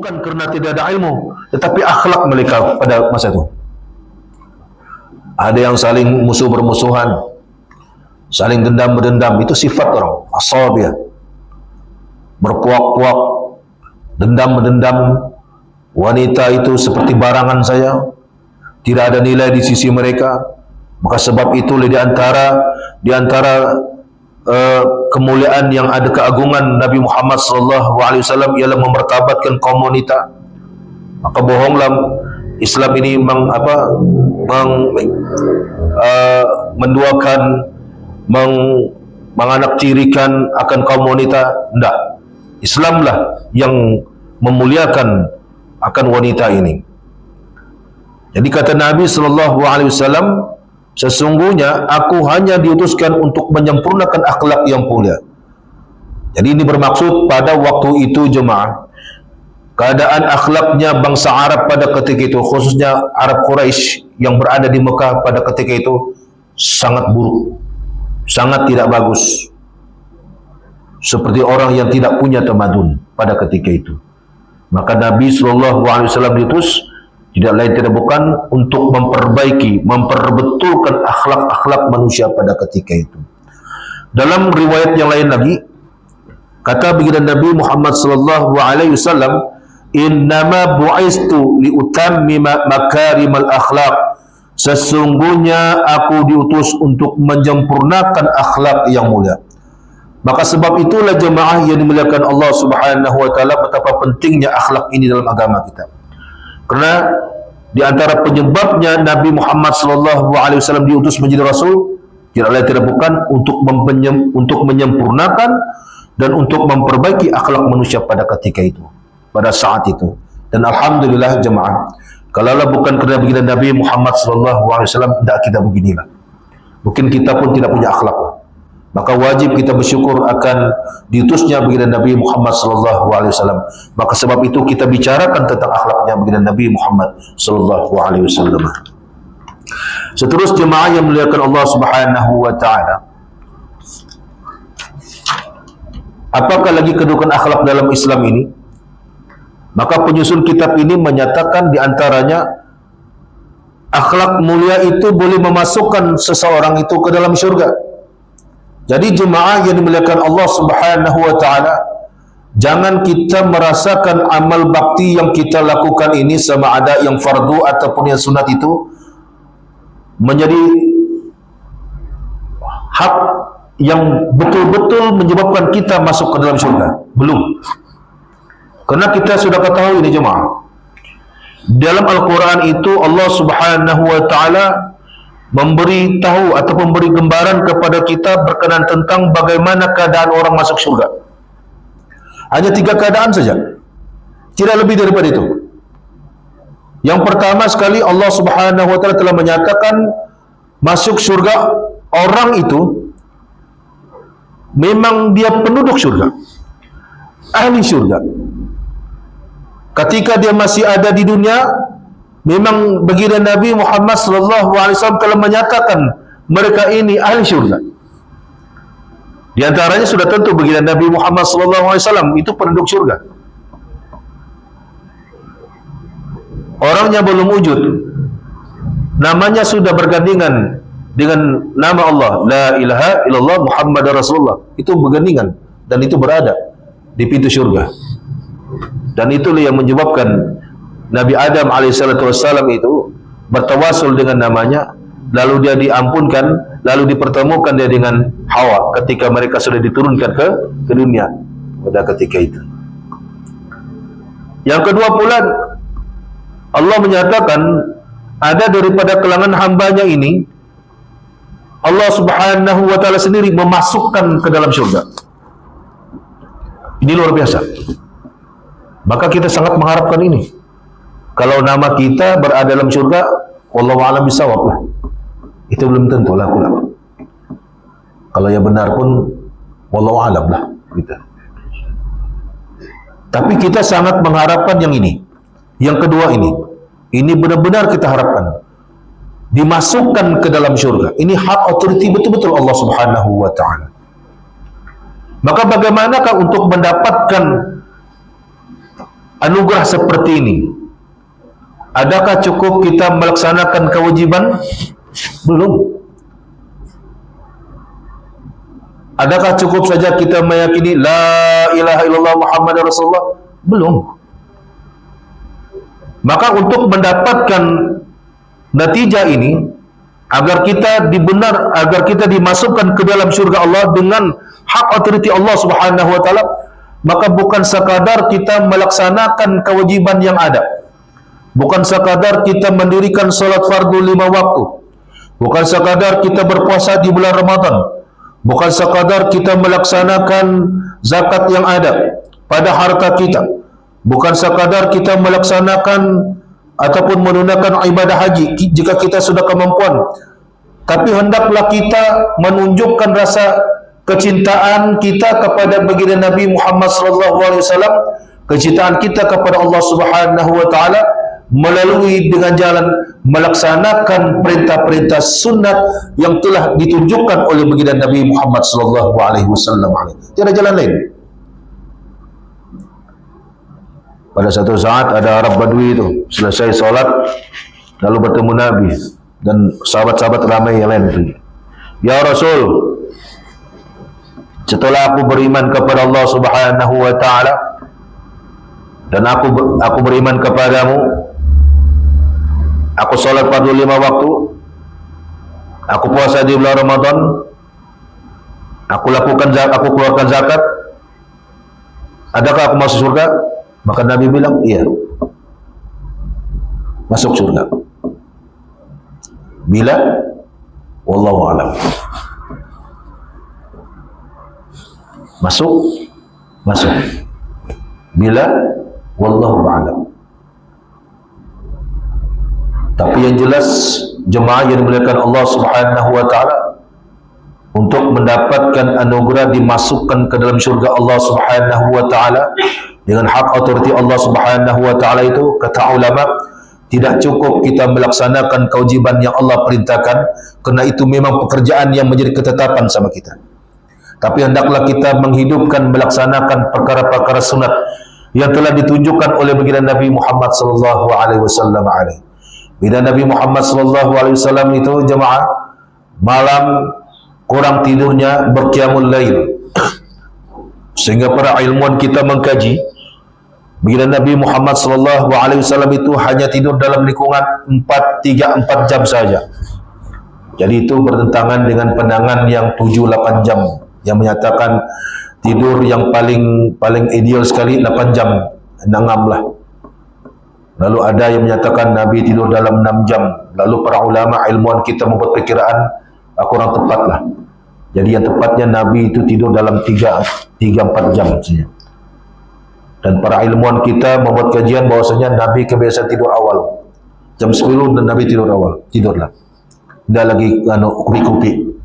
bukan kerana tidak ada ilmu, tetapi akhlak mereka pada masa itu. Ada yang saling musuh bermusuhan, saling dendam berdendam, itu sifat orang asabiyah. Berpuak-puak, dendam berdendam, wanita itu seperti barangan saya, tidak ada nilai di sisi mereka. Maka sebab itu di antara kemuliaan yang ada keagungan Nabi Muhammad SAW ialah memertabatkan kaum wanita. Maka bohonglah Islam ini menduakan, menganaktirikan akan kaum wanita. Tidak, Islamlah yang memuliakan akan wanita ini. Jadi kata Nabi SAW, sesungguhnya aku hanya diutuskan untuk menyempurnakan akhlak yang mulia. Jadi ini bermaksud pada waktu itu jemaah, keadaan akhlaknya bangsa Arab pada ketika itu, khususnya Arab Quraisy yang berada di Mekah pada ketika itu, sangat buruk, sangat tidak bagus. Seperti orang yang tidak punya tamadun pada ketika itu. Maka Nabi SAW diutus tidak lain tidak bukan untuk memperbaiki, memperbetulkan akhlak-akhlak manusia pada ketika itu. Dalam riwayat yang lain lagi, kata baginda Nabi Muhammad SAW, innama bu'istu liutammima makarimal akhlak. Sesungguhnya aku diutus untuk menyempurnakan akhlak yang mulia. Maka sebab itulah jemaah yang dimuliakan Allah Subhanahu wa taala, betapa pentingnya akhlak ini dalam agama kita. Karena di antara penyebabnya Nabi Muhammad SAW diutus menjadi Rasul, tidak lain tidak bukan untuk menyempurnakan dan untuk memperbaiki akhlak manusia pada ketika itu, pada saat itu. Dan alhamdulillah jemaah, kalaulah bukan kerana baginda Nabi Muhammad SAW, tidak kita beginilah. Mungkin kita pun tidak punya akhlak. Maka wajib kita bersyukur akan diutusnya baginda Nabi Muhammad SAW. Maka sebab itu kita bicarakan tentang akhlaknya baginda Nabi Muhammad SAW. Seterus jemaah yang memuliakan Allah Subhanahu wa taala, apakah lagi kedudukan akhlak dalam Islam ini? Maka penyusun kitab ini menyatakan di antaranya, akhlak mulia itu boleh memasukkan seseorang itu ke dalam syurga. Jadi jemaah yang dimuliakan Allah Subhanahu wa taala, jangan kita merasakan amal bakti yang kita lakukan ini, sama ada yang fardu ataupun yang sunat, itu menjadi hak yang betul-betul menyebabkan kita masuk ke dalam syurga. Belum. Karena kita sudah ketahui ini jemaah, dalam Al-Quran itu Allah Subhanahu wa taala memberi tahu atau memberi gambaran kepada kita berkenaan tentang bagaimana keadaan orang masuk syurga. Hanya 3 keadaan saja, tidak lebih daripada itu. Yang pertama sekali, Allah Subhanahu wa taala telah menyatakan masuk syurga orang itu memang dia penduduk syurga, ahli syurga. Ketika dia masih ada di dunia, memang baginda Nabi Muhammad SAW telah menyatakan mereka ini ahli syurga. Di antaranya sudah tentu baginda Nabi Muhammad SAW itu penduduk syurga. Orangnya belum wujud, namanya sudah bergandingan dengan nama Allah, la ilaha illallah Muhammad Rasulullah. Itu bergandingan dan itu berada di pintu syurga. Dan itulah yang menyebabkan Nabi Adam AS itu bertawasul dengan namanya, lalu dia diampunkan, lalu dipertemukan dia dengan Hawa ketika mereka sudah diturunkan ke dunia pada ketika itu. Yang kedua pula, Allah menyatakan ada daripada kalangan hambanya ini, Allah Subhanahu wa taala sendiri memasukkan ke dalam syurga. Ini luar biasa. Maka kita sangat mengharapkan ini. Kalau nama kita berada dalam syurga, wallahu a'lam bishawab lah. Itu belum tentu lah pula. Kalau yang benar pun wallahu a'lam lah kita. Tapi kita sangat mengharapkan yang ini. Yang kedua ini. Ini benar-benar kita harapkan. Dimasukkan ke dalam syurga. Ini hak otoriti betul-betul Allah Subhanahu wa taala. Maka bagaimanakah untuk mendapatkan anugerah seperti ini, adakah cukup kita melaksanakan kewajiban? Belum. Adakah cukup saja kita meyakini la ilaha illallah Muhammadar Rasulullah? Belum. Maka untuk mendapatkan natijah ini, agar kita dimasukkan ke dalam syurga Allah dengan hak otoriti Allah Subhanahu wa taala, maka bukan sekadar kita melaksanakan kewajiban yang ada, bukan sekadar kita mendirikan salat fardu 5 waktu, bukan sekadar kita berpuasa di bulan Ramadan, bukan sekadar kita melaksanakan zakat yang ada pada harta kita, bukan sekadar kita melaksanakan ataupun menunaikan ibadah haji jika kita sudah kemampuan, tapi hendaklah kita menunjukkan rasa kecintaan kita kepada baginda Nabi Muhammad SAW, kecintaan kita kepada Allah Subhanahu wa taala melalui dengan jalan melaksanakan perintah-perintah sunat yang telah ditunjukkan oleh baginda Nabi Muhammad SAW. Tiada jalan lain. Pada satu saat ada Arab Badui itu selesai solat lalu bertemu Nabi dan sahabat-sahabat ramai yang lain itu. Ya Rasul, setelah aku beriman kepada Allah Subhanahu wa taala dan aku beriman kepadamu, aku solat fardu 5 waktu, aku puasa di bulan Ramadan, aku keluarkan zakat, adakah aku masuk surga? Maka Nabi bilang, iya, masuk surga. Bila? Wallahu a'lam. Masuk. Bila? Wallahu a'lam. Tapi yang jelas, jemaah yang dimuliakan Allah Subhanahu wa taala, untuk mendapatkan anugerah dimasukkan ke dalam syurga Allah Subhanahu wa taala dengan hak otoriti Allah Subhanahu wa taala itu, kata ulama, tidak cukup kita melaksanakan kewajiban yang Allah perintahkan, kerana itu memang pekerjaan yang menjadi ketetapan sama kita. Tapi hendaklah kita menghidupkan, melaksanakan perkara-perkara sunat yang telah ditunjukkan oleh baginda Nabi Muhammad sallallahu alaihi wasallam. Baginda Nabi Muhammad sallallahu alaihi wasallam itu, jemaah, malam kurang tidurnya berqiyamul lail, sehingga para ilmuwan kita mengkaji baginda Nabi Muhammad sallallahu alaihi wasallam itu hanya tidur dalam lingkungan 4 jam saja. Jadi itu bertentangan dengan pandangan yang 7-8 jam yang menyatakan tidur yang paling ideal sekali 8 jam, 6 lah. Lalu ada yang menyatakan Nabi tidur dalam 6 jam. Lalu para ulama ilmuwan kita membuat perkiraan kurang tepat lah. Jadi yang tepatnya Nabi itu tidur dalam 3-4 jam saja. Dan para ilmuwan kita membuat kajian bahwasanya Nabi kebiasaan tidur awal. Jam 10 dan Nabi tidur awal. Tidurlah. Tidak lagi kupi-kupi.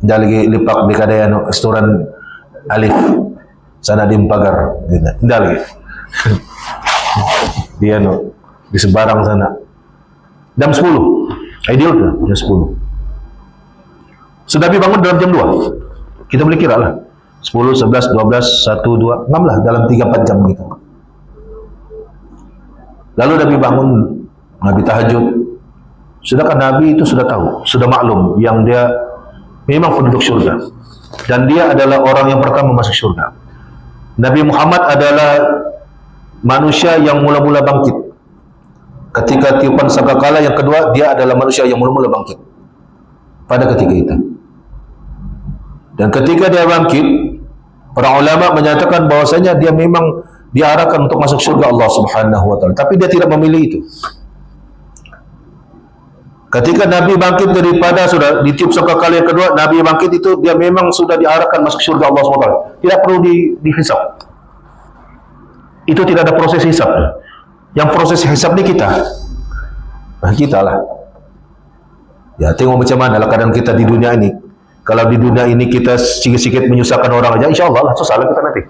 Tidak lagi lipak di kadai restoran Alif sana di Pagar. Tidak lagi. Dia di Sebarang sana. Jam 10. Ideal tu, jam 10. Sudah bangun dalam jam 2. Kita boleh kira lah. 10, 11, 12, 1, 2, 6 lah, dalam 3-4 jam gitu. Lalu Nabi bangun, Nabi tahajud. Sedangkan Nabi itu sudah tahu, sudah maklum yang dia memang penduduk syurga. Dan dia adalah orang yang pertama masuk syurga. Nabi Muhammad adalah manusia yang mula-mula bangkit. Ketika tiupan sangkakala yang kedua, dia adalah manusia yang mula-mula bangkit. Pada ketika itu. Dan ketika dia bangkit, para ulama menyatakan bahwasanya dia memang diarahkan untuk masuk surga Allah Subhanahu wa taala, tapi dia tidak memilih itu. Ketika Nabi bangkit daripada sudah ditiup sangkakala yang kedua, Nabi bangkit itu dia memang sudah diarahkan masuk surga Allah Subhanahu wa taala. Tidak perlu dihisab. Itu tidak ada proses hisab. Yang proses hisab ni kita. Kita lah. Ya, tengok macam mana lah keadaan kita di dunia ini. Kalau di dunia ini kita sikit-sikit menyusahkan orang aja, insya Allah lah susah lah kita nanti.